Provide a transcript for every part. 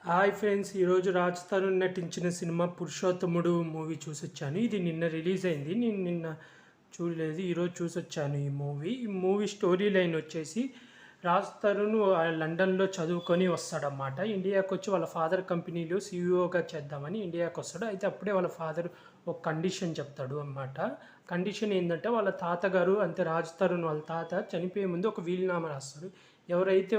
Hi friends, ఈరోజు రాజ్ తరుణ్ నటించిన cinema 'పురుషోత్తముడు' మూవీ చూసొచ్చాను. ఇది నిన్న రిలీజ్ అయింది. నేను నిన్న చూడలేదు, ఈరోజు చూసొచ్చాను ఈ మూవీ స్టోరీ లైన్ వచ్చేసి రాజ్ తరుణ్ లండన్లో చదువుకొని వస్తాడన్నమాట. ఇండియాకి వచ్చి వాళ్ళ ఫాదర్ కంపెనీలో సీఈఓగా చేద్దామని ఇండియాకి వస్తాడు. అయితే అప్పుడే వాళ్ళ ఫాదర్ ఒక కండిషన్ చెప్తాడు అన్నమాట. కండిషన్ ఏంటంటే వాళ్ళ తాతగారు, అంతే రాజ్ తరుణ్ వాళ్ళ తాత చనిపోయే ముందు ఒక వీలునామా రాస్తాడు. ఎవరైతే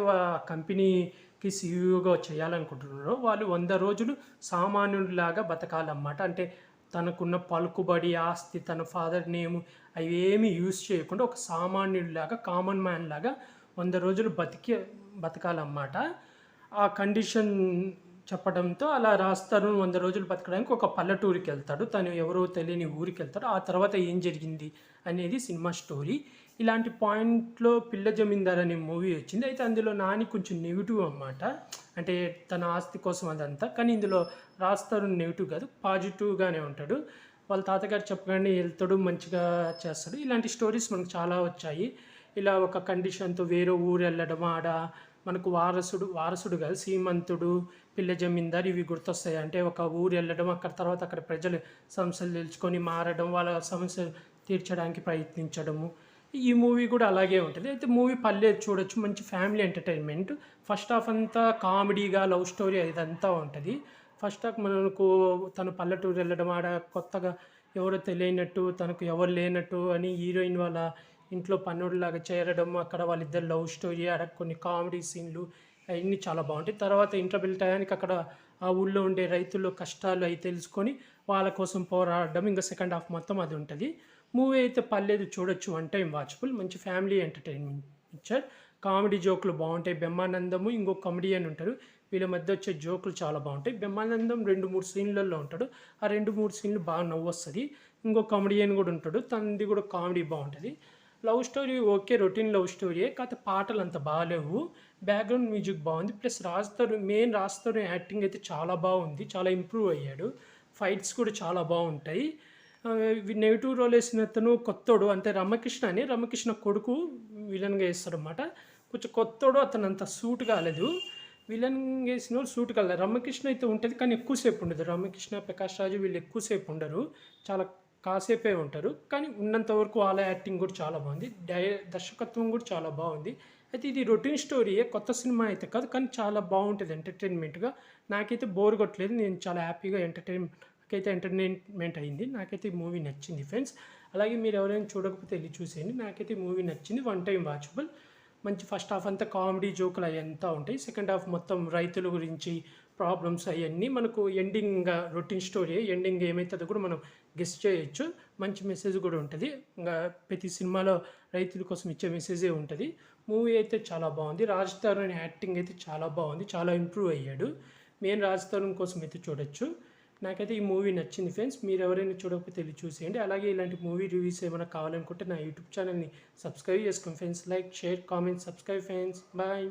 కంపెనీకి సీఈఓగా చేయాలనుకుంటున్నారో వాళ్ళు 100 రోజులు సామాన్యుడిలాగా బతకాలన్నమాట. అంటే తనకున్న పలుకుబడి, ఆస్తి, తన ఫాదర్ నేమ్ అవి ఏమీ యూజ్ చేయకుండా ఒక సామాన్యుడిలాగా, కామన్ మ్యాన్ లాగా 100 రోజులు బతకాలన్నమాట. ఆ కండిషన్ చెప్పడంతో అలా రాస్తారు. 100 రోజులు బతకడానికి ఒక పల్లెటూరికి వెళ్తాడు. తను ఎవరో తెలియని ఊరికి వెళ్తాడు. ఆ తర్వాత ఏం జరిగింది అనేది సినిమా స్టోరీ. ఇలాంటి పాయింట్లో 'పిల్ల జమీందార్' అనే మూవీ వచ్చింది. అయితే అందులో నాని కొంచెం నెగిటివ్ అన్నమాట. అంటే తన ఆస్తి కోసం అదంతా. కానీ ఇందులో రాస్తారు నెగిటివ్ కాదు, పాజిటివ్గానే ఉంటాడు. వాళ్ళ తాతగారు చెప్పగానే వెళ్తాడు, మంచిగా చేస్తాడు. ఇలాంటి స్టోరీస్ మనకు చాలా వచ్చాయి. ఇలా ఒక కండిషన్తో వేరే ఊరు వెళ్ళడం, ఆడ మనకు వారసుడు కాదు, సీమంతుడు, పిల్ల జమీందార్ ఇవి గుర్తొస్తాయి. అంటే ఒక ఊరు వెళ్ళడం, అక్కడ ప్రజలు సమస్యలు తెలుసుకొని మారడం, వాళ్ళ సమస్యలు తీర్చడానికి ప్రయత్నించడము. ఈ మూవీ కూడా అలాగే ఉంటుంది. అయితే మూవీ పర్లేదు, చూడొచ్చు, మంచి ఫ్యామిలీ ఎంటర్టైన్మెంట్. ఫస్ట్ హాఫ్ అంతా కామెడీగా లవ్ స్టోరీ ఇదంతా ఉంటుంది. ఫస్ట్ హాఫ్ మనకు తను పల్లెటూరు వెళ్ళడం, ఆడ కొత్తగా ఎవరో తెలియనట్టు, తనకు ఎవరు లేనట్టు అని హీరోయిన్ వాళ్ళ ఇంట్లో పన్నుడిలాగా చేరడం, అక్కడ వాళ్ళిద్దరు లవ్ స్టోరీ, ఆడ కొన్ని కామెడీ సీన్లు అవన్నీ చాలా బాగుంటాయి. తర్వాత ఇంటర్వెల్ టయానికి అక్కడ ఆ ఊళ్ళో ఉండే రైతుల కష్టాలు అవి తెలుసుకొని వాళ్ళ కోసం పోరాడడం, ఇంకా సెకండ్ హాఫ్ మొత్తం అది ఉంటుంది. మూవీ అయితే పర్లేదు, చూడొచ్చు, 1 టైం వాచబుల్. మంచి ఫ్యామిలీ ఎంటర్టైన్మెంట్ పిక్చర్. కామెడీ జోకులు బాగుంటాయి. బ్రహ్మానందము ఇంకో కమెడియన్ ఉంటారు. వీళ్ళ మధ్య వచ్చే జోకులు చాలా బాగుంటాయి. బ్రహ్మానందం 2-3 సీన్లలో ఉంటాడు. ఆ 2-3 సీన్లు బాగా నవ్వు వస్తుంది. ఇంకో కమెడియన్ కూడా ఉంటాడు, తనది కూడా కామెడీ బాగుంటుంది. Love story okay, routine love స్టోరీయే, కాకపోతే పాటలు అంత బాగాలేవు. బ్యాక్గ్రౌండ్ మ్యూజిక్ బాగుంది. ప్లస్ మెయిన్ రాస్తారు యాక్టింగ్ అయితే చాలా బాగుంది, చాలా ఇంప్రూవ్ అయ్యాడు. ఫైట్స్ కూడా చాలా బాగుంటాయి. నెగిటివ్ రోల్ వేసిన అతను కొత్తోడు, అంటే రమకృష్ణ కొడుకు విలన్గా వేస్తాడనమాట. కొంచెం కొత్తోడు, అతను అంత సూట్ కాలేదు. విలన్ వేసిన వాళ్ళు సూట్ కాలేదు. రమకృష్ణ అయితే ఉంటుంది కానీ ఎక్కువసేపు ఉండదు. రమకృష్ణ, ప్రకాష్ రాజు వీళ్ళు ఎక్కువసేపు ఉండరు, చాలా కాసేపే ఉంటారు. కానీ ఉన్నంత వరకు వాళ్ళ యాక్టింగ్ కూడా చాలా బాగుంది. దర్శకత్వం కూడా చాలా బాగుంది. అయితే ఇది రొటీన్ స్టోరీయే, కొత్త సినిమా అయితే కాదు, కానీ చాలా బాగుంటుంది ఎంటర్టైన్మెంట్గా. నాకైతే బోర్ కొట్టలేదు, నేను చాలా హ్యాపీగా ఎంటర్టైన్మెంట్ అయింది. నాకైతే ఈ మూవీ నచ్చింది ఫ్రెండ్స్. అలాగే మీరు ఎవరైనా చూడకపోతే వెళ్ళి చూసేయండి. నాకైతే ఈ మూవీ నచ్చింది, 1 టైం వాచబుల్. మంచి ఫస్ట్ హాఫ్ అంతా కామెడీ జోకులు అవంతా ఉంటాయి. సెకండ్ హాఫ్ మొత్తం రైతుల గురించి ప్రాబ్లమ్స్ అవన్నీ మనకు ఎండింగ్ రొటీన్ స్టోరీ. ఎండింగ్ ఏమవుతుందో కూడా మనం గెస్ చేయొచ్చు. మంచి మెసేజ్ కూడా ఉంటుంది. ఇంకా ప్రతి సినిమాలో రైతుల కోసం ఇచ్చే మెసేజే ఉంటుంది. మూవీ అయితే చాలా బాగుంది. రాజ్ తరుణ్ యాక్టింగ్ అయితే చాలా బాగుంది, చాలా ఇంప్రూవ్ అయ్యాడు. మెయిన్ రాజ్ తరుణ్ కోసం అయితే చూడొచ్చు. నాకైతే ఈ మూవీ నచ్చింది ఫ్రెండ్స్. మీరు ఎవరైనా చూడకపోతే వెళ్ళి చూసేయండి. అలాగే ఇలాంటి మూవీ రివ్యూస్ ఏమైనా కావాలనుకుంటే నా యూట్యూబ్ ఛానల్ని సబ్స్క్రైబ్ చేసుకోండి friends. Like, share, comment, subscribe friends. Bye.